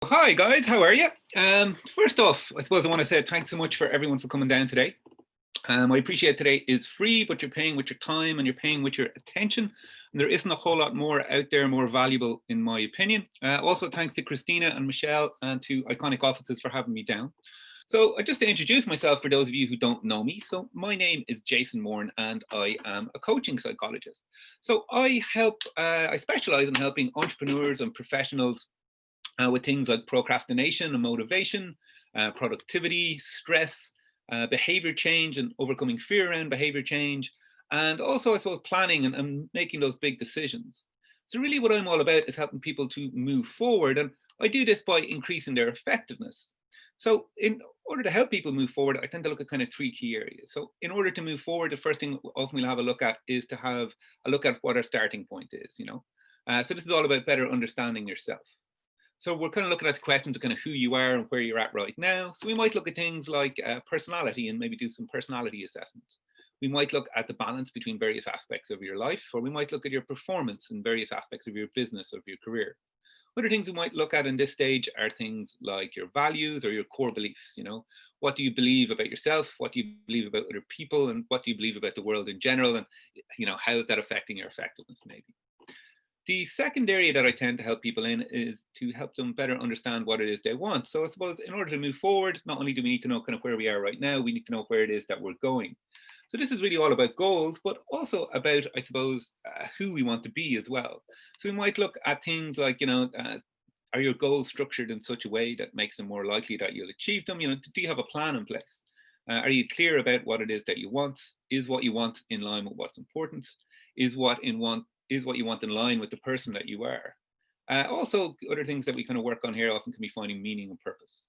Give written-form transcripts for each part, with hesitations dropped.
Hi guys, how are you? First off, I suppose I want to say thanks so much for everyone for coming down today. I appreciate today is free, but you're paying with your time and you're paying with your attention. And there isn't a whole lot more out there more valuable, in my opinion. Also, thanks to Christina and Michelle and to Iconic Offices for having me down. So just to introduce myself for those of you who don't know me. So my name is Jayson Moran and I am a coaching psychologist. So I specialize in helping entrepreneurs and professionals with things like procrastination and motivation, productivity, stress, behavior change and overcoming fear around behavior change, and also, I suppose, planning and making those big decisions. So really what I'm all about is helping people to move forward, and I do this by increasing their effectiveness. So in order to help people move forward, I tend to look at kind of three key areas. So in order to move forward, the first thing often we'll have a look at is to have a look at what our starting point is. So this is all about better understanding yourself. So we're kind of looking at the questions of kind of who you are and where you're at right now. So we might look at things like personality and maybe do some personality assessments. We might look at the balance between various aspects of your life, or we might look at your performance in various aspects of your business, of your career. Other things we might look at in this stage are things like your values or your core beliefs. What do you believe about yourself? What do you believe about other people? And what do you believe about the world in general? And, how is that affecting your effectiveness maybe? The second area that I tend to help people in is to help them better understand what it is they want. So I suppose in order to move forward, not only do we need to know kind of where we are right now, we need to know where it is that we're going. So this is really all about goals, but also about, I suppose, who we want to be as well. So we might look at things like, are your goals structured in such a way that makes them more likely that you'll achieve them? Do you have a plan in place? Are you clear about what it is that you want? Is what you want in line with what's important? Is what you want in line with the person that you are? Also, other things that we kind of work on here often can be finding meaning and purpose.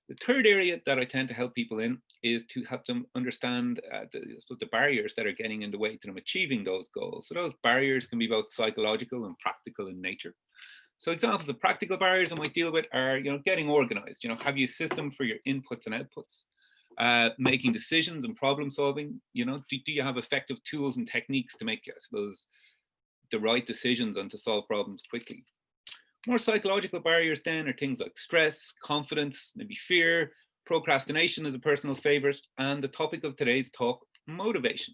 The third area that I tend to help people in is to help them understand the barriers that are getting in the way to them achieving those goals. So those barriers can be both psychological and practical in nature. So examples of practical barriers I might deal with are, getting organized. Have you a system for your inputs and outputs? Making decisions and problem solving. Do you have effective tools and techniques to make, I suppose, the right decisions and to solve problems quickly? More psychological barriers then are things like stress, confidence, maybe fear, procrastination is a personal favorite, and the topic of today's talk, motivation.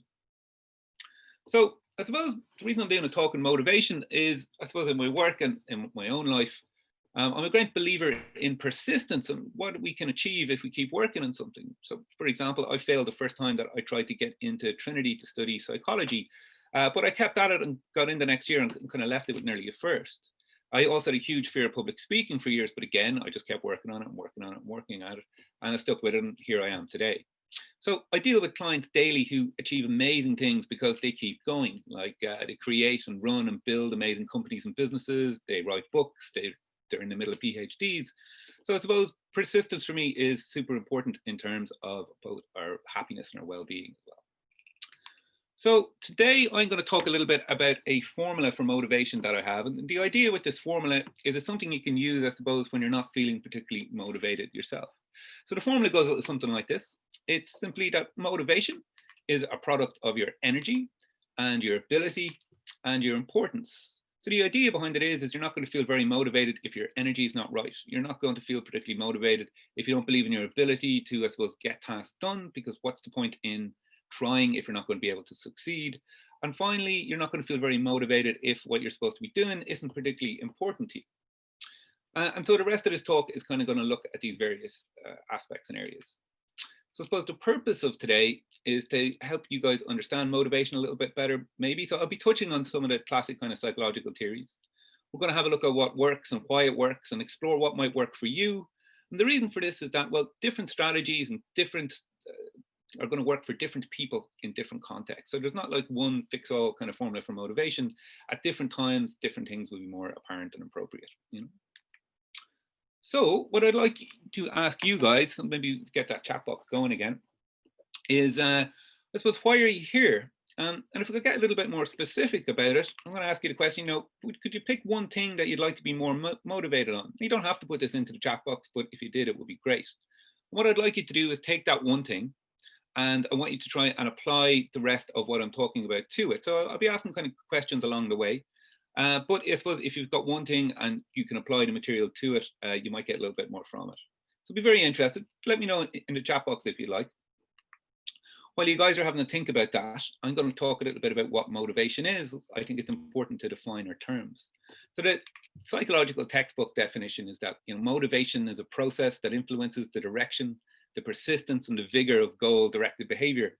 So I suppose the reason I'm doing a talk on motivation is, I suppose, in my work and in my own life, I'm a great believer in persistence and what we can achieve if we keep working on something. So, for example, I failed the first time that I tried to get into Trinity to study psychology, but I kept at it and got in the next year and kind of left it with nearly a first. I also had a huge fear of public speaking for years, but again, I just kept working on it and working on it and working at it, and I stuck with it, and here I am today. So I deal with clients daily who achieve amazing things because they keep going. Like they create and run and build amazing companies and businesses. They write books. They're in the middle of PhDs. So I suppose persistence for me is super important in terms of both our happiness and our well-being as well. So today I'm going to talk a little bit about a formula for motivation that I have. And the idea with this formula is it's something you can use, I suppose, when you're not feeling particularly motivated yourself. So the formula goes something like this. It's simply that motivation is a product of your energy and your ability and your importance. So the idea behind it is you're not going to feel very motivated if your energy is not right. You're not going to feel particularly motivated if you don't believe in your ability to, I suppose, get tasks done, because what's the point in trying if you're not going to be able to succeed? And finally, you're not going to feel very motivated if what you're supposed to be doing isn't particularly important to you. And so the rest of this talk is kind of going to look at these various aspects and areas. So I suppose the purpose of today is to help you guys understand motivation a little bit better, maybe. So I'll be touching on some of the classic kind of psychological theories. We're going to have a look at what works and why it works and explore what might work for you. And the reason for this is that, well, different strategies and different are going to work for different people in different contexts. So there's not like one fix-all kind of formula for motivation. At different times, different things will be more apparent and appropriate. So what I'd like to ask you guys, and maybe get that chat box going again, is I suppose, why are you here? And if we could get a little bit more specific about it, I'm going to ask you the question, could you pick one thing that you'd like to be more motivated on? You don't have to put this into the chat box, but if you did, it would be great. What I'd like you to do is take that one thing, and I want you to try and apply the rest of what I'm talking about to it. So I'll be asking kind of questions along the way. But I suppose if you've got one thing and you can apply the material to it, you might get a little bit more from it. So be very interested. Let me know in the chat box if you like. While you guys are having to think about that, I'm going to talk a little bit about what motivation is. I think it's important to define our terms. So the psychological textbook definition is that motivation is a process that influences the direction, the persistence, and the vigor of goal-directed behavior.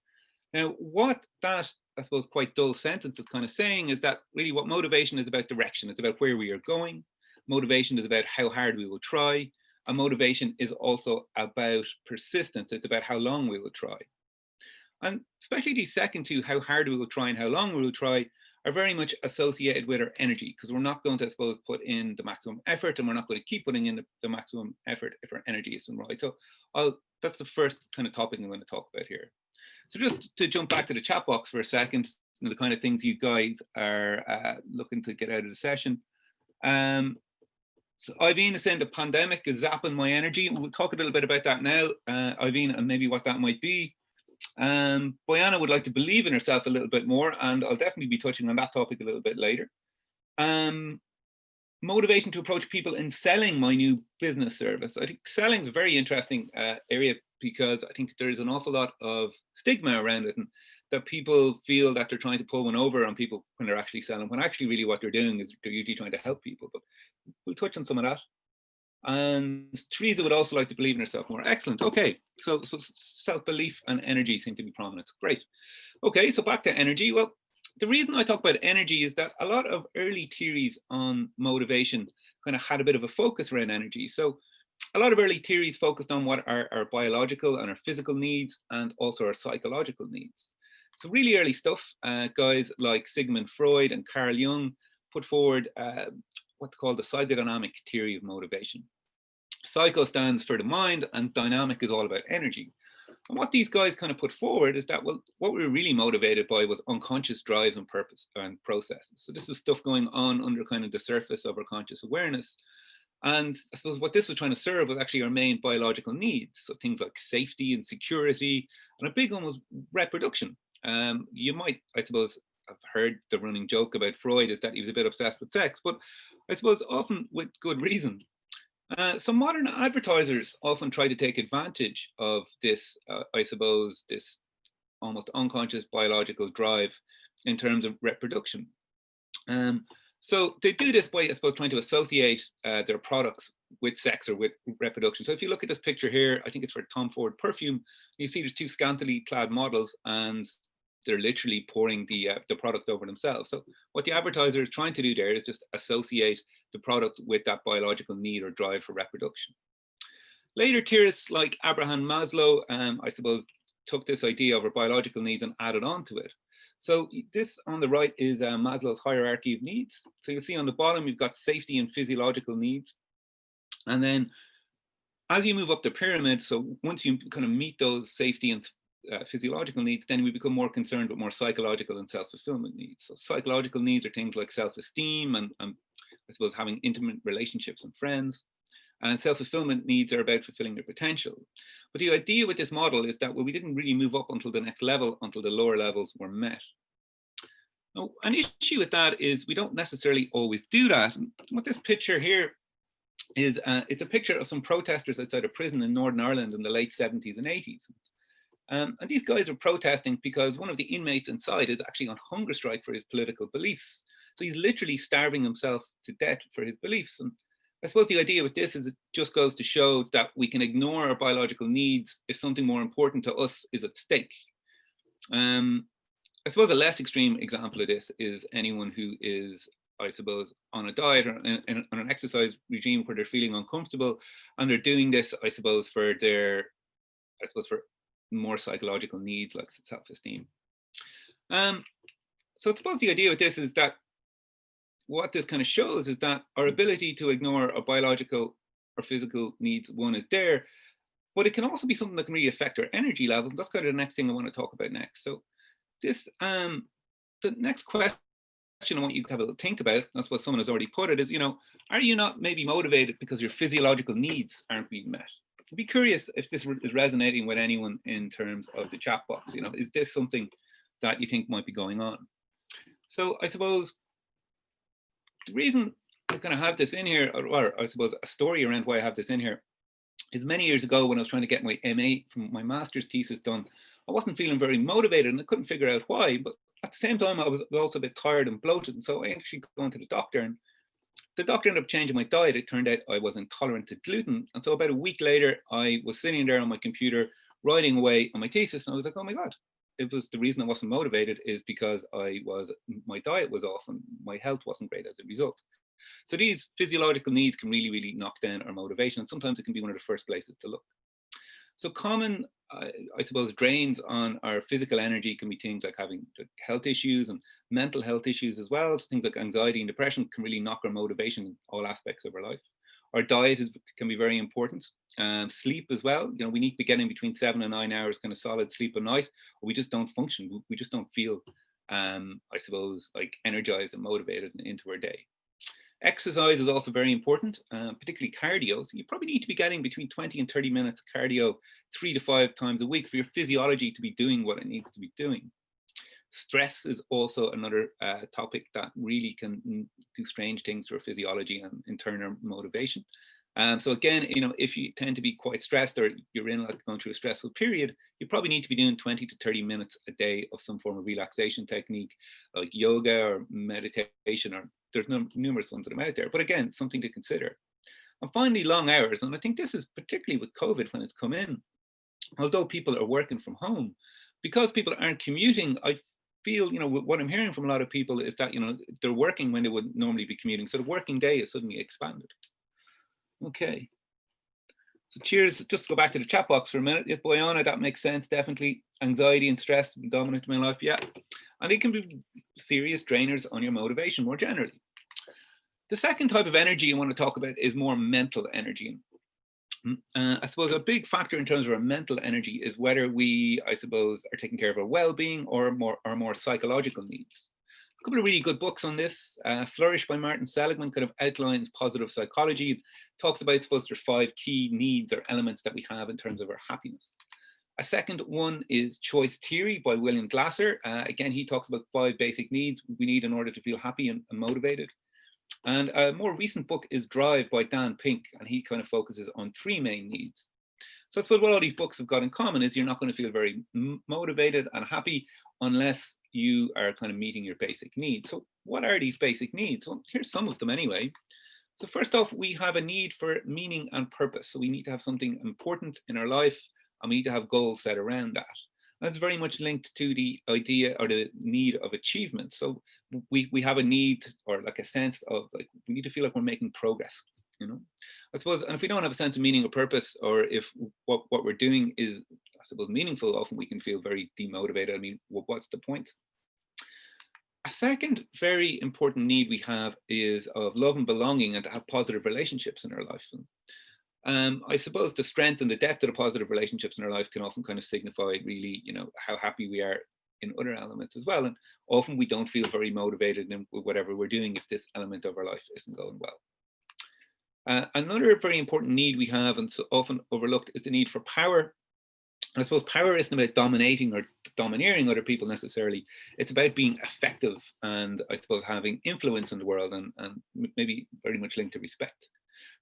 Now, what that, I suppose, quite dull sentence is kind of saying is that really what motivation is about direction. It's about where we are going. Motivation is about how hard we will try. And motivation is also about persistence. It's about how long we will try. And especially these second two, how hard we will try and how long we will try, are very much associated with our energy, because we're not going to, I suppose, put in the maximum effort, and we're not going to keep putting in the maximum effort if our energy isn't right. So that's the first kind of topic I'm going to talk about here. So just to jump back to the chat box for a second, the kind of things you guys are looking to get out of the session. So Irene is saying the pandemic is zapping my energy. We'll talk a little bit about that now, Irene, and maybe what that might be. Boyana would like to believe in herself a little bit more, and I'll definitely be touching on that topic a little bit later. Motivation to approach people in selling my new business service. I think selling is a very interesting area, because I think there is an awful lot of stigma around it, and that people feel that they're trying to pull one over on people when they're actually selling, when actually really what they're doing is they're usually trying to help people. But we'll touch on some of that. And Teresa would also like to believe in herself more. Excellent. Okay, so self-belief and energy seem to be prominent. Great. Okay, so back to energy. Well, the reason I talk about energy is that a lot of early theories on motivation kind of had a bit of a focus around energy. So a lot of early theories focused on what are our biological and our physical needs, and also our psychological needs. So really early stuff, guys like Sigmund Freud and Carl Jung put forward what's called the psychodynamic theory of motivation. Psycho stands for the mind, and dynamic is all about energy. And what these guys kind of put forward is that, well, what we were really motivated by was unconscious drives and purpose and processes. So this was stuff going on under kind of the surface of our conscious awareness. And I suppose what this was trying to serve was actually our main biological needs. So things like safety and security, and a big one was reproduction. You might, I suppose, have heard the running joke about Freud is that he was a bit obsessed with sex, but I suppose often with good reason. So modern advertisers often try to take advantage of this, I suppose, this almost unconscious biological drive in terms of reproduction. So they do this by, I suppose, trying to associate their products with sex or with reproduction. So if you look at this picture here, I think it's for Tom Ford perfume, you see there's two scantily clad models, and they're literally pouring the product over themselves. So what the advertiser is trying to do there is just associate the product with that biological need or drive for reproduction. Later theorists like Abraham Maslow, I suppose, took this idea of our biological needs and added on to it. So this on the right is Maslow's hierarchy of needs. So you'll see on the bottom, you've got safety and physiological needs. And then as you move up the pyramid, so once you kind of meet those safety and physiological needs, then we become more concerned with more psychological and self-fulfillment needs. So psychological needs are things like self-esteem and I suppose having intimate relationships and friends. And self-fulfillment needs are about fulfilling their potential. But the idea with this model is that, well, we didn't really move up until the next level, until the lower levels were met. Now, an issue with that is we don't necessarily always do that. And what this picture here is, it's a picture of some protesters outside a prison in Northern Ireland in the late 70s and 80s. And these guys are protesting because one of the inmates inside is actually on hunger strike for his political beliefs. So he's literally starving himself to death for his beliefs. And I suppose the idea with this is it just goes to show that we can ignore our biological needs if something more important to us is at stake. I suppose a less extreme example of this is anyone who is, I suppose, on a diet or on an exercise regime where they're feeling uncomfortable, and they're doing this, I suppose, for their, for more psychological needs like self-esteem. So I suppose the idea with this is that what this kind of shows is that our ability to ignore our biological or physical needs, one, is there, but it can also be something that can really affect our energy levels. And that's kind of the next thing I want to talk about next. So this, the next question I want you to have a think about, that's what someone has already put it, is, are you not maybe motivated because your physiological needs aren't being met? I'd be curious if this is resonating with anyone in terms of the chat box. Is this something that you think might be going on? So I suppose the reason I kind of have this in here, or I suppose a story around why I have this in here, is many years ago when I was trying to get my MA from my master's thesis done, I wasn't feeling very motivated and I couldn't figure out why. But at the same time, I was also a bit tired and bloated. And so I actually gone to the doctor, and the doctor ended up changing my diet. It turned out I was intolerant to gluten. And so about a week later, I was sitting there on my computer writing away on my thesis. And I was like, oh my God, it was the reason I wasn't motivated is because my diet was off and my health wasn't great as a result. So these physiological needs can really, really knock down our motivation. And sometimes it can be one of the first places to look. So common, I suppose, drains on our physical energy can be things like having health issues and mental health issues as well. So things like anxiety and depression can really knock our motivation in all aspects of our life. Our diet can be very important. Sleep as well. You know, we need to be getting between 7 and 9 hours kind of solid sleep a night, or we just don't function. We just don't feel, I suppose, like energized and motivated into our day. Exercise is also very important, particularly cardio. So you probably need to be getting between 20 and 30 minutes cardio 3 to 5 times a week for your physiology to be doing what it needs to be doing. Stress is also another topic that really can do strange things to our physiology and in turn our motivation. So again, you know, if you tend to be quite stressed or you're in like going through a stressful period, you probably need to be doing 20 to 30 minutes a day of some form of relaxation technique like yoga or meditation, or there's numerous ones that are out there. But again, something to consider. And finally, long hours. And I think this is particularly with COVID when it's come in, although people are working from home, because people aren't commuting, I feel, you know, what I'm hearing from a lot of people is that, you know, they're working when they would normally be commuting. So the working day is suddenly expanded. Okay. So cheers. Just go back to the chat box for a minute. Yes, Boyana, that makes sense. Definitely anxiety and stress dominant in my life. Yeah. And it can be serious drainers on your motivation more generally. The second type of energy I want to talk about is more mental energy. I suppose a big factor in terms of our mental energy is whether we, I suppose, are taking care of our well-being or more psychological needs. A couple of really good books on this. Flourish by Martin Seligman kind of outlines positive psychology, talks about, I suppose, there's 5 key needs or elements that we have in terms of our happiness. A second one is Choice Theory by William Glasser. Again, he talks about 5 basic needs we need in order to feel happy and motivated. And a more recent book is Drive by Dan Pink, and he kind of focuses on 3 main needs. So I suppose what all these books have got in common is you're not going to feel very motivated and happy unless you are kind of meeting your basic needs. So what are these basic needs? Well, here's some of them anyway. So first off, we have a need for meaning and purpose. So we need to have something important in our life, and we need to have goals set around that. That's very much linked to the idea or the need of achievement. So we have a need or like a sense of like we need to feel like we're making progress, you know. I suppose, and if we don't have a sense of meaning or purpose, or if what we're doing is, I suppose, meaningful, often we can feel very demotivated. I mean, what's the point? A second very important need we have is of love and belonging and to have positive relationships in our life. I suppose the strength and the depth of the positive relationships in our life can often kind of signify really, you know, how happy we are in other elements as well. And often we don't feel very motivated in whatever we're doing if this element of our life isn't going well. Another very important need we have and so often overlooked is the need for power. And I suppose power isn't about dominating or domineering other people necessarily. It's about being effective and I suppose having influence in the world and maybe very much linked to respect.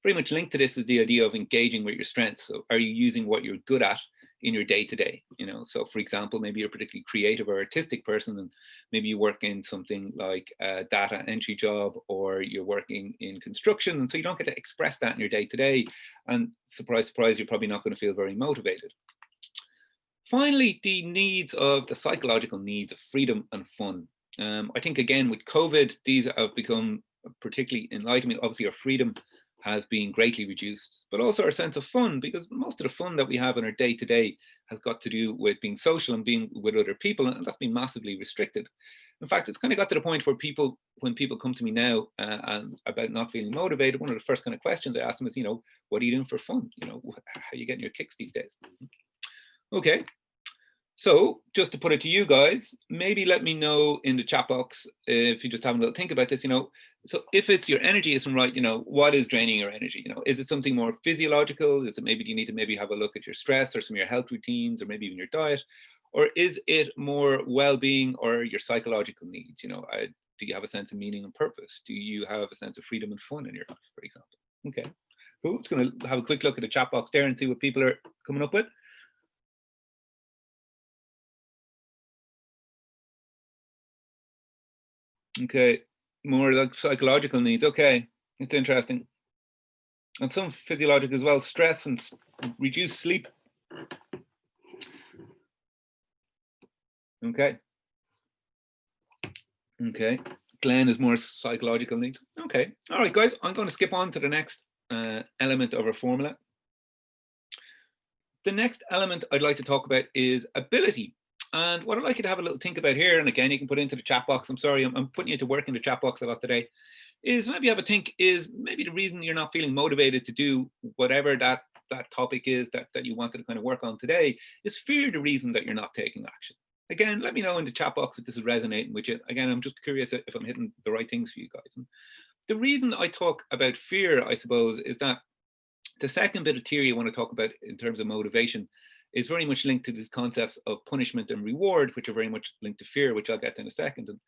Very much linked to this is the idea of engaging with your strengths. So are you using what you're good at in your day-to-day? You know, so for example, maybe you're a particularly creative or artistic person, and maybe you work in something like a data entry job, or you're working in construction, and so you don't get to express that in your day-to-day. And surprise, surprise, you're probably not going to feel very motivated. Finally, the needs of the psychological needs of freedom and fun. I think again with COVID, these have become particularly enlightening. Obviously, our freedom has been greatly reduced, but also our sense of fun, because most of the fun that we have in our day-to-day has got to do with being social and being with other people, and that's been massively restricted. In fact, it's kind of got to the point where when people come to me now and about not feeling motivated, one of the first kind of questions I ask them is, you know, what are you doing for fun? You know, how are you getting your kicks these days? Okay. So just to put it to you guys, maybe let me know in the chat box if you just have a little think about this, you know, so if it's your energy isn't right, you know, what is draining your energy? You know, is it something more physiological? Is it maybe you need to maybe have a look at your stress or some of your health routines or maybe even your diet? Or is it more well-being or your psychological needs? You know, Do you have a sense of meaning and purpose? Do you have a sense of freedom and fun in your life, for example? Okay, cool. Just going to have a quick look at the chat box there and see what people are coming up with. Okay, more like psychological needs. Okay, it's interesting. And some physiological as well, stress and reduced sleep. Okay. Okay. Glenn is more psychological needs. Okay. All right, guys, I'm going to skip on to the next element of our formula. The next element I'd like to talk about is ability. And what I'd like you to have a little think about here, and again, you can put it into the chat box. I'm sorry, I'm putting you to work in the chat box a lot today. Is maybe have a think, is maybe the reason you're not feeling motivated to do whatever that topic is that you wanted to kind of work on today, is fear the reason that you're not taking action? Again, let me know in the chat box if this is resonating with you. Again, I'm just curious if I'm hitting the right things for you guys. And the reason I talk about fear, I suppose, is that the second bit of theory I want to talk about in terms of motivation is very much linked to these concepts of punishment and reward, which are very much linked to fear, which I'll get to in a second. And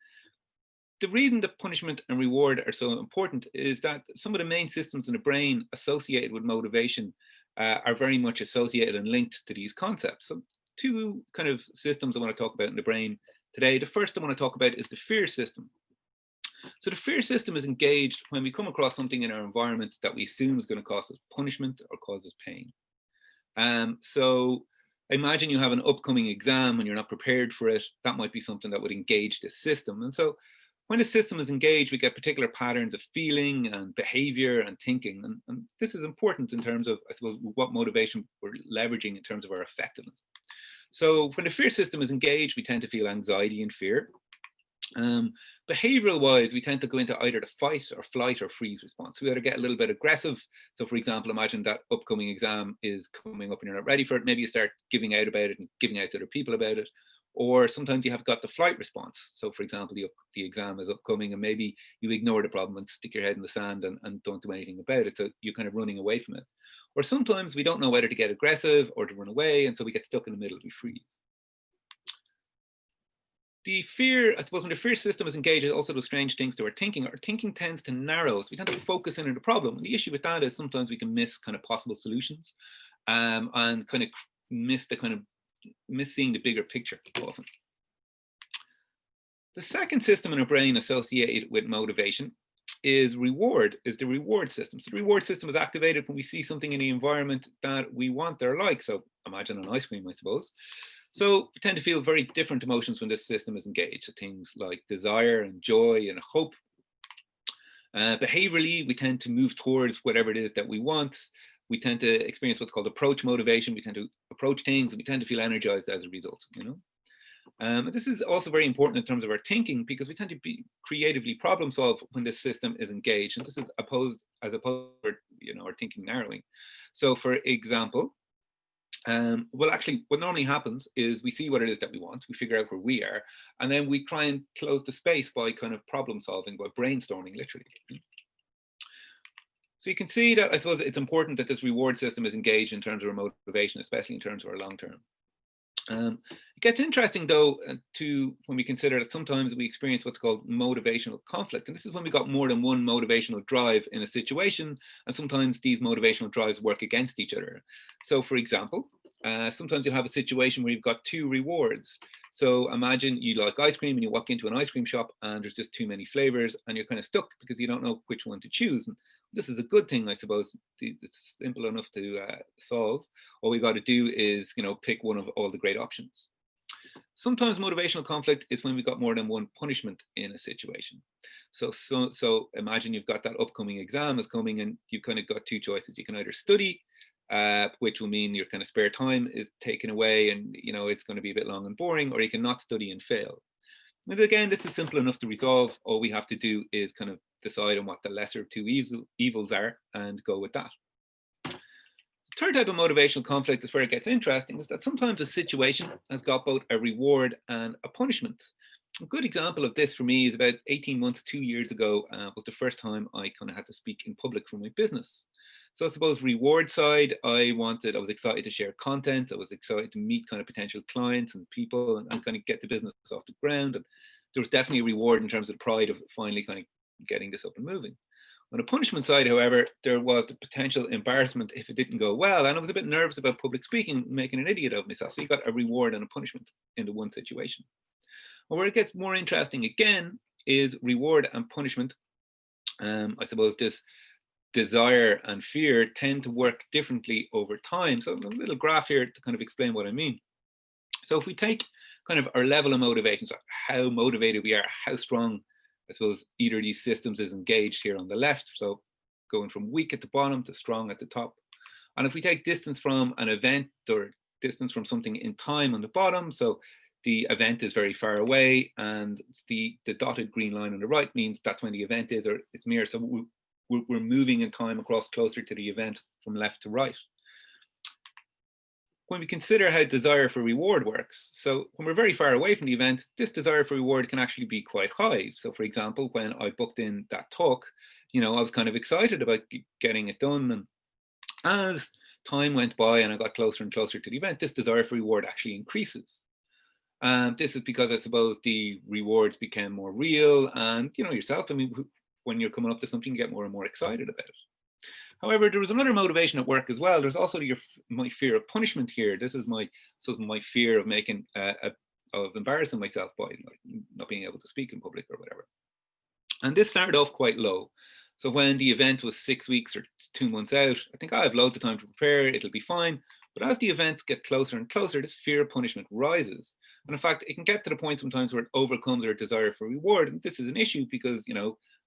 the reason that punishment and reward are so important is that some of the main systems in the brain associated with motivation are very much associated and linked to these concepts. So two kind of systems I want to talk about in the brain today. The first I want to talk about is the fear system. So the fear system is engaged when we come across something in our environment that we assume is going to cause us punishment or cause us pain. So imagine you have an upcoming exam and you're not prepared for it. That might be something that would engage this system. And so when the system is engaged, we get particular patterns of feeling and behavior and thinking. And this is important in terms of, I suppose, what motivation we're leveraging in terms of our effectiveness. So when the fear system is engaged, we tend to feel anxiety and fear. Behavioral wise, we tend to go into either the fight or flight or freeze response. We either get a little bit aggressive. So for example, imagine that upcoming exam is coming up and you're not ready for it. Maybe you start giving out about it and giving out to other people about it. Or sometimes you have got the flight response. So for example, the exam is upcoming and maybe you ignore the problem and stick your head in the sand and don't do anything about it. So you're kind of running away from it. Or sometimes we don't know whether to get aggressive or to run away. And so we get stuck in the middle, we freeze. The fear, I suppose, when the fear system is engaged, it also does strange things to our thinking. Our thinking tends to narrow, so we tend to focus in on the problem. And the issue with that is sometimes we can miss kind of possible solutions and kind of miss seeing the bigger picture often. The second system in our brain associated with motivation is the reward system. So the reward system is activated when we see something in the environment that we want or like. So imagine an ice cream, I suppose. So we tend to feel very different emotions when this system is engaged. So things like desire and joy and hope. Behaviorally, we tend to move towards whatever it is that we want. We tend to experience what's called approach motivation. We tend to approach things and we tend to feel energized as a result, this is also very important in terms of our thinking because we tend to be creatively problem solve when this system is engaged. And this is opposed to, our thinking narrowing. So for example, actually what normally happens is we see what it is that we want, we figure out where we are, and then we try and close the space by kind of problem solving, by brainstorming literally. So you can see that I suppose it's important that this reward system is engaged in terms of our motivation, especially in terms of our long term. It gets interesting though when we consider that sometimes we experience what's called motivational conflict, and this is when we got more than one motivational drive in a situation, and sometimes these motivational drives work against each other. So for example, sometimes you'll have a situation where you've got two rewards. So imagine you like ice cream and you walk into an ice cream shop and there's just too many flavors and you're kind of stuck because you don't know which one to choose. And this is a good thing, I suppose. It's simple enough to solve. All we got to do is, pick one of all the great options. Sometimes motivational conflict is when we've got more than one punishment in a situation. So imagine you've got that upcoming exam is coming and you've kind of got two choices. You can either study, which will mean your kind of spare time is taken away and it's going to be a bit long and boring, or you can not study and fail. And again, this is simple enough to resolve. All we have to do is kind of decide on what the lesser of two evils are and go with that. The third type of motivational conflict is where it gets interesting, is that sometimes a situation has got both a reward and a punishment. A good example of this for me is about 18 months, 2 years ago, was the first time I kind of had to speak in public for my business. So I suppose reward side, I was excited to share content. I was excited to meet kind of potential clients and people and kind of get the business off the ground. And there was definitely a reward in terms of the pride of finally kind of getting this up and moving. On the punishment side, however, there was the potential embarrassment if it didn't go well, and I was a bit nervous about public speaking, making an idiot of myself. So you got a reward and a punishment in the one situation. And where it gets more interesting again is reward and punishment. I suppose this desire and fear tend to work differently over time. So a little graph here to kind of explain what I mean. So if we take kind of our level of motivation, so how motivated we are, how strong, I suppose, either of these systems is engaged here on the left. So going from weak at the bottom to strong at the top. And if we take distance from an event or distance from something in time on the bottom, so the event is very far away, and the dotted green line on the right means that's when the event is, or it's near. So we're moving in time across closer to the event from left to right. When we consider how desire for reward works, so when we're very far away from the event, this desire for reward can actually be quite high. So for example, when I booked in that talk, I was kind of excited about getting it done. And as time went by and I got closer and closer to the event, this desire for reward actually increases. And this is because I suppose the rewards became more real, and yourself, I mean, when you're coming up to something, you get more and more excited about it. However, there was another motivation at work as well. There's also my fear of punishment here. This is my fear of making of embarrassing myself by not being able to speak in public or whatever. And this started off quite low. So when the event was 6 weeks or 2 months out, I think I have loads of time to prepare, it'll be fine. But as the events get closer and closer, this fear of punishment rises. And in fact, it can get to the point sometimes where it overcomes our desire for reward. And this is an issue because,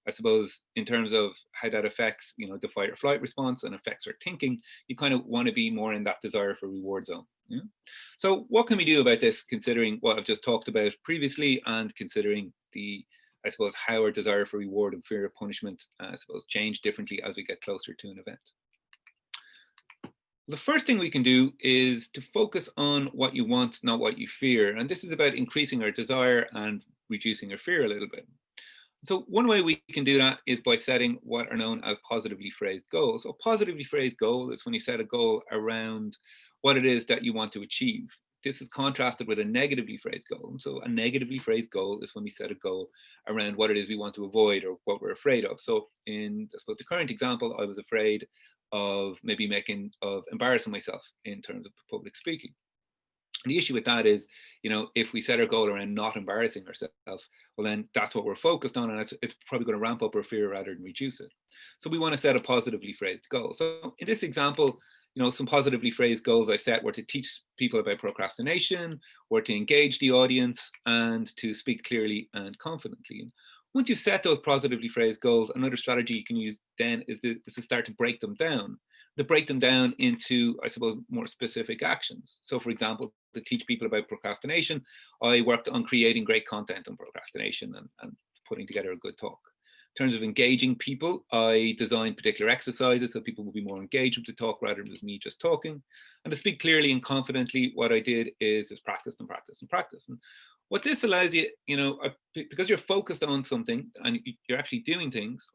I suppose in terms of how that affects, the fight or flight response and affects our thinking, you kind of want to be more in that desire for reward zone. Yeah? So what can we do about this, considering what I've just talked about previously, and considering I suppose, how our desire for reward and fear of punishment, I suppose, change differently as we get closer to an event? The first thing we can do is to focus on what you want, not what you fear. And this is about increasing our desire and reducing our fear a little bit. So one way we can do that is by setting what are known as positively phrased goals. So a positively phrased goal is when you set a goal around what it is that you want to achieve. This is contrasted with a negatively phrased goal. So a negatively phrased goal is when we set a goal around what it is we want to avoid or what we're afraid of. So in, I suppose, the current example, I was afraid of maybe embarrassing myself in terms of public speaking. And the issue with that is, if we set our goal around not embarrassing ourselves, well, then that's what we're focused on, and it's probably going to ramp up our fear rather than reduce it. So we want to set a positively phrased goal. So in this example, some positively phrased goals I set were to teach people about procrastination, or to engage the audience, and to speak clearly and confidently. Once you've set those positively phrased goals, another strategy you can use then is to start to break them down. To break them down into, I suppose, more specific actions. So for example, to teach people about procrastination, I worked on creating great content on procrastination and putting together a good talk. In terms of engaging people, I designed particular exercises so people will be more engaged with the talk rather than me just talking. And to speak clearly and confidently, what I did is just practice and practice and practice. And what this allows you, because you're focused on something and you're actually doing things,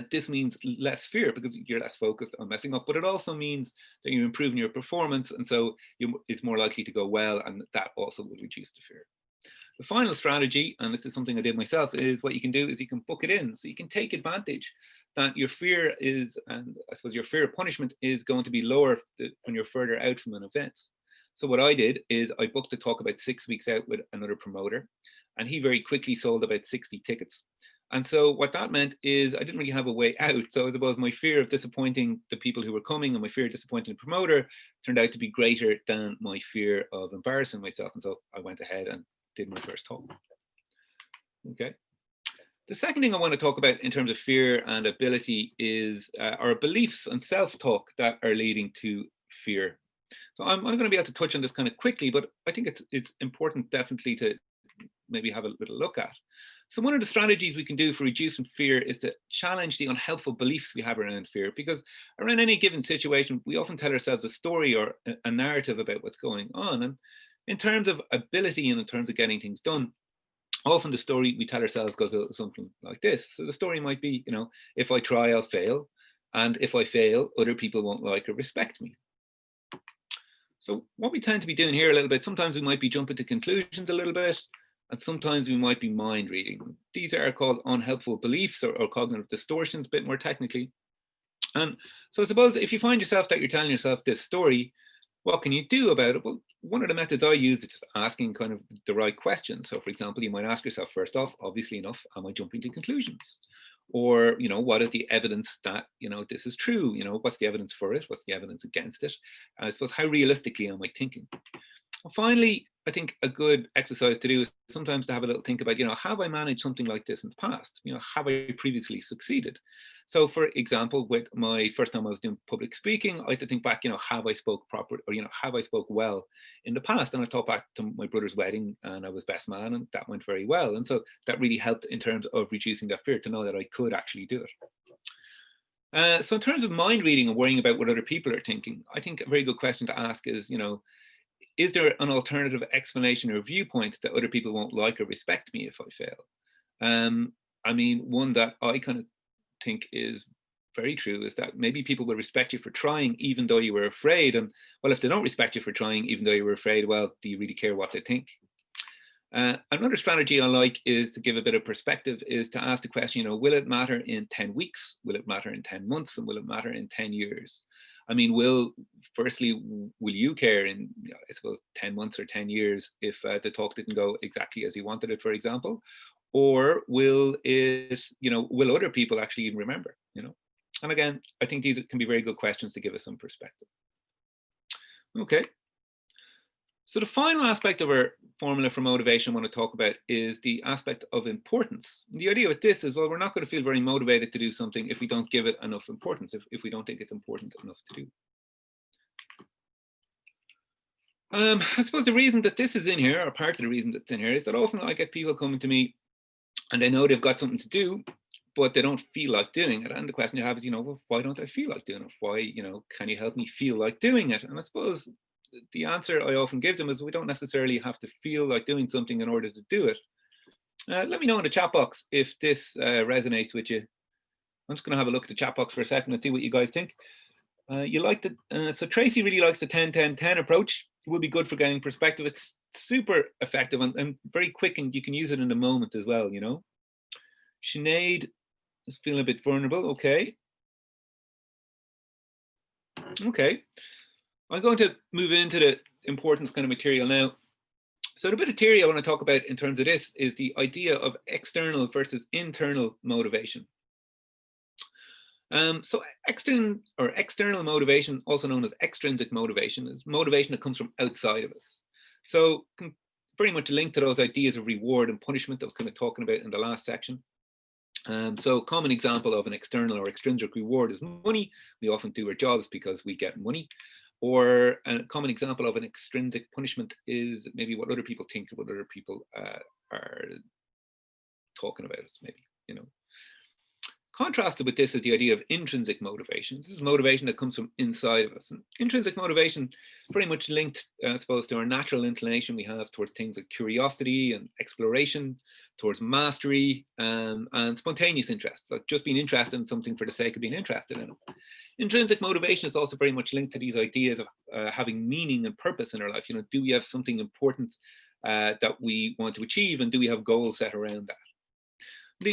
this means less fear because you're less focused on messing up, but it also means that you're improving your performance, and so it's more likely to go well, and that also will reduce the fear. The final strategy, and this is something I did myself, is what you can do is you can book it in. So you can take advantage that your fear is, and I suppose your fear of punishment is going to be lower when you're further out from an event. So what I did is I booked a talk about 6 weeks out with another promoter, and he very quickly sold about 60 tickets. And so what that meant is I didn't really have a way out. So I suppose my fear of disappointing the people who were coming and my fear of disappointing the promoter turned out to be greater than my fear of embarrassing myself. And so I went ahead and did my first talk. Okay. The second thing I want to talk about in terms of fear and ability is our beliefs and self-talk that are leading to fear. So I'm going to be able to touch on this kind of quickly, but I think it's important definitely to maybe have a little look at. So one of the strategies we can do for reducing fear is to challenge the unhelpful beliefs we have around fear, because around any given situation, we often tell ourselves a story or a narrative about what's going on. And in terms of ability and in terms of getting things done, often the story we tell ourselves goes something like this. So the story might be, if I try, I'll fail. And if I fail, other people won't like or respect me. So what we tend to be doing here a little bit, sometimes we might be jumping to conclusions a little bit. And sometimes we might be mind reading. These are called unhelpful beliefs or cognitive distortions, a bit more technically. And so I suppose if you find yourself that you're telling yourself this story, what can you do about it? Well, one of the methods I use is just asking kind of the right question. So for example, you might ask yourself, first off, obviously enough, am I jumping to conclusions? Or, what is the evidence that, this is true? What's the evidence for it? What's the evidence against it? I suppose, how realistically am I thinking? And finally, I think a good exercise to do is sometimes to have a little think about, have I managed something like this in the past? Have I previously succeeded? So for example, with my first time I was doing public speaking, I had to think back, have I spoke proper, or, have I spoke well in the past? And I thought back to my brother's wedding and I was best man and that went very well. And so that really helped in terms of reducing that fear to know that I could actually do it. So in terms of mind reading and worrying about what other people are thinking, I think a very good question to ask is there an alternative explanation or viewpoint that other people won't like or respect me if I fail? One that I kind of think is very true is that maybe people will respect you for trying even though you were afraid. And well, if they don't respect you for trying even though you were afraid, well, do you really care what they think? Another strategy I like is to give a bit of perspective, is to ask the question, will it matter in 10 weeks? Will it matter in 10 months? And will it matter in 10 years? Will you care in, I suppose, 10 months or 10 years if the talk didn't go exactly as you wanted it, for example? Or will other people actually even remember, And again, I think these can be very good questions to give us some perspective. Okay. So the final aspect of our formula for motivation I want to talk about is the aspect of importance. The idea with this is, well, we're not going to feel very motivated to do something if we don't give it enough importance, if we don't think it's important enough to do. I suppose the reason that this is in here, or part of the reason that's in here, is that often I get people coming to me and they know they've got something to do, but they don't feel like doing it. And the question you have is, well, why don't I feel like doing it? Why, can you help me feel like doing it? And I suppose the answer I often give them is we don't necessarily have to feel like doing something in order to do it. Let me know in the chat box if this resonates with you. I'm just going to have a look at the chat box for a second and see what you guys think. So Tracy really likes the 10-10-10 approach. It would be good for getting perspective. It's super effective and very quick, and you can use it in the moment as well, Sinead is feeling a bit vulnerable. Okay. I'm going to move into the importance kind of material now. So the bit of theory I want to talk about in terms of this is the idea of external versus internal motivation. So external motivation, also known as extrinsic motivation, is motivation that comes from outside of us. So very much linked to those ideas of reward and punishment that I was kind of talking about in the last section. So a common example of an external or extrinsic reward is money. We often do our jobs because we get money. Or a common example of an extrinsic punishment is maybe what other people think, what other people are talking about us, maybe, Contrasted with this is the idea of intrinsic motivation. This is motivation that comes from inside of us. And intrinsic motivation very much linked, I suppose, to our natural inclination we have towards things like curiosity and exploration, towards mastery, and spontaneous interest, like just being interested in something for the sake of being interested in it. Intrinsic motivation is also very much linked to these ideas of having meaning and purpose in our life. Do we have something important that we want to achieve, and do we have goals set around that?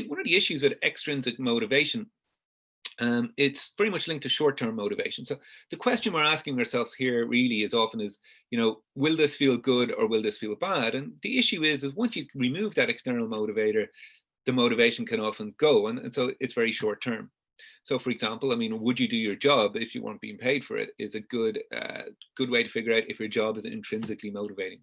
One of the issues with extrinsic motivation, it's very much linked to short-term motivation. So the question we're asking ourselves here really is often is, will this feel good or will this feel bad? And the issue is once you remove that external motivator, the motivation can often go, and so it's very short-term. So for example, would you do your job if you weren't being paid for it is a good way to figure out if your job is intrinsically motivating.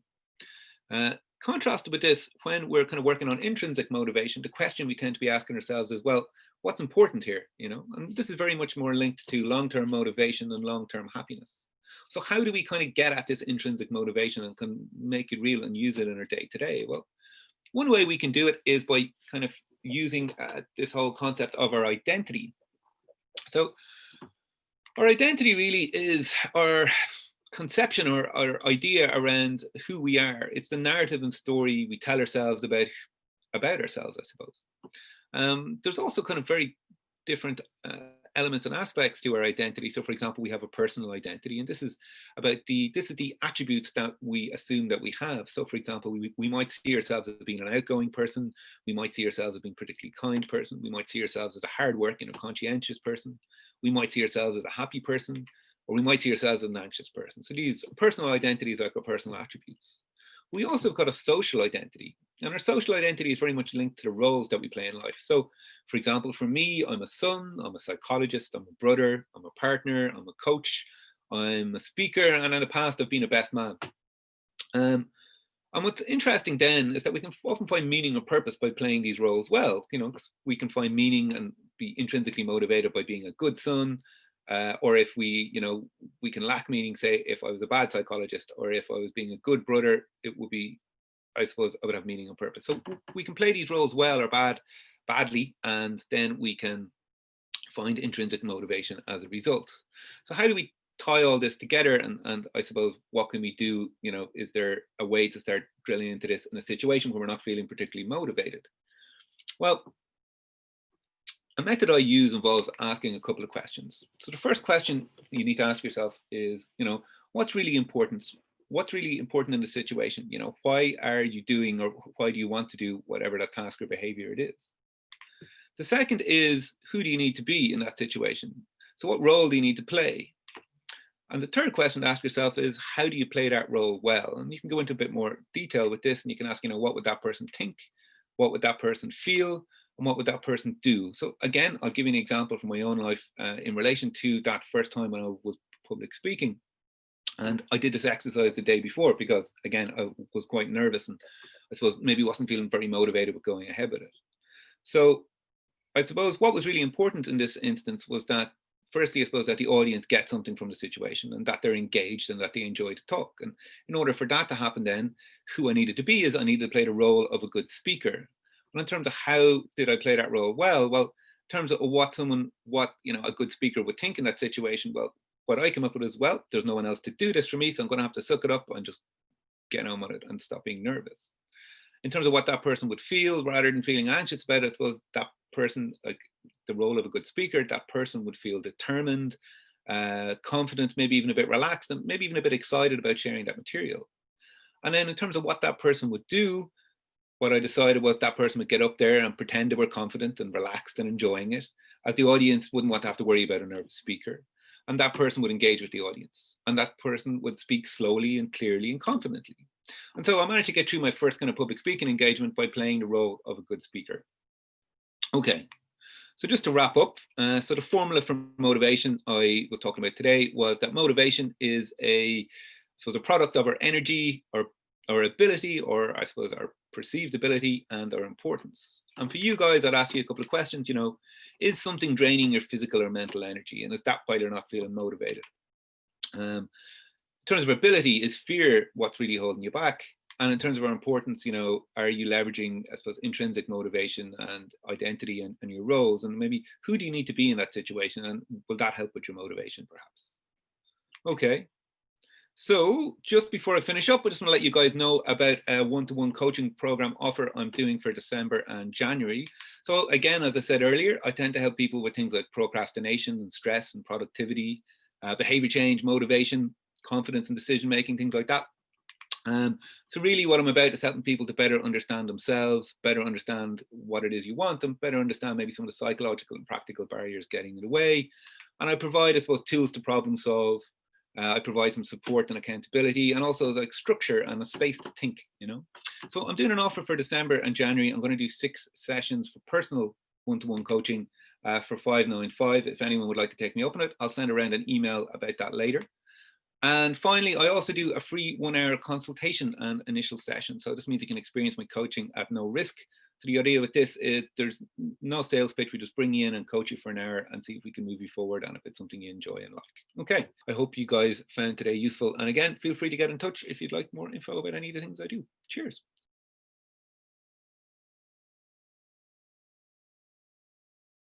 Contrasted with this, when we're kind of working on intrinsic motivation, the question we tend to be asking ourselves is, well, what's important here? And this is very much more linked to long-term motivation and long-term happiness. So how do we kind of get at this intrinsic motivation and can make it real and use it in our day-to-day? Well, one way we can do it is by kind of using this whole concept of our identity. So our identity really is our conception or our idea around who we are. It's the narrative and story we tell ourselves about ourselves, I suppose. There's also kind of very different elements and aspects to our identity. So for example, we have a personal identity, and this is the attributes that we assume that we have. So for example, we might see ourselves as being an outgoing person. We might see ourselves as being a particularly kind person. We might see ourselves as a hardworking or conscientious person. We might see ourselves as a happy person, or we might see ourselves as an anxious person. So these personal identities are our personal attributes. We also have got a social identity, and our social identity is very much linked to the roles that we play in life. So for example, for me, I'm a son, I'm a psychologist, I'm a brother, I'm a partner, I'm a coach, I'm a speaker, and in the past I've been a best man. And what's interesting then is that we can often find meaning or purpose by playing these roles well. We can find meaning and be intrinsically motivated by being a good son, or if we can lack meaning, say if I was a bad psychologist, or if I was being a good brother, it would be, I suppose, I would have meaning and purpose. So we can play these roles well or badly, and then we can find intrinsic motivation as a result. So how do we tie all this together? And I suppose, what can we do? Is there a way to start drilling into this in a situation where we're not feeling particularly motivated? Well, a method I use involves asking a couple of questions. So the first question you need to ask yourself is, what's really important? What's really important in the situation? Why are you doing, or why do you want to do whatever that task or behavior it is? The second is, who do you need to be in that situation? So what role do you need to play? And the third question to ask yourself is, how do you play that role well? And you can go into a bit more detail with this, and you can ask, what would that person think? What would that person feel? And what would that person do? So again, I'll give you an example from my own life in relation to that first time when I was public speaking. And I did this exercise the day before because, again, I was quite nervous, and I suppose maybe wasn't feeling very motivated with going ahead with it. So I suppose what was really important in this instance was that, firstly, I suppose that the audience get something from the situation, and that they're engaged and that they enjoy to talk. And in order for that to happen, then who I needed to be is I needed to play the role of a good speaker. Well, in terms of how did I play that role well, in terms of what a good speaker would think in that situation, well, what I came up with is, well, there's no one else to do this for me, so I'm going to have to suck it up and just get on with it and stop being nervous. In terms of what that person would feel, rather than feeling anxious about it, I suppose that person, like the role of a good speaker, that person would feel determined, confident, maybe even a bit relaxed, and maybe even a bit excited about sharing that material. And then in terms of what that person would do, what I decided was that person would get up there and pretend they were confident and relaxed and enjoying it, as the audience wouldn't want to have to worry about a nervous speaker. And that person would engage with the audience, and that person would speak slowly and clearly and confidently. And so I managed to get through my first kind of public speaking engagement by playing the role of a good speaker. Okay, so just to wrap up, so the formula for motivation I was talking about today was that motivation is a product of our energy, our ability, or I suppose our perceived ability, and our importance. And for you guys, I'd ask you a couple of questions. Is something draining your physical or mental energy? And is that why you're not feeling motivated? In terms of ability, is fear what's really holding you back? And in terms of our importance, are you leveraging, I suppose, intrinsic motivation and identity and your roles? And maybe who do you need to be in that situation? And will that help with your motivation, perhaps? Okay. So just before I finish up, I just want to let you guys know about a one-to-one coaching program offer I'm doing for December and January. So again, as I said earlier, I tend to help people with things like procrastination and stress and productivity, behavior change, motivation, confidence and decision-making, things like that. So really what I'm about is helping people to better understand themselves, better understand what it is you want, and better understand maybe some of the psychological and practical barriers getting in the way. And I provide, I suppose, tools to problem solve. I provide some support and accountability, and also like structure and a space to think, So I'm doing an offer for December and January. I'm going to do 6 sessions for personal one-to-one coaching for $595. If anyone would like to take me up on it, I'll send around an email about that later. And finally, I also do a free 1-hour consultation and initial session. So this means you can experience my coaching at no risk. So the idea with this is there's no sales pitch. We just bring you in and coach you for an hour and see if we can move you forward and if it's something you enjoy and like. Okay, I hope you guys found today useful. And again, feel free to get in touch if you'd like more info about any of the things I do. Cheers.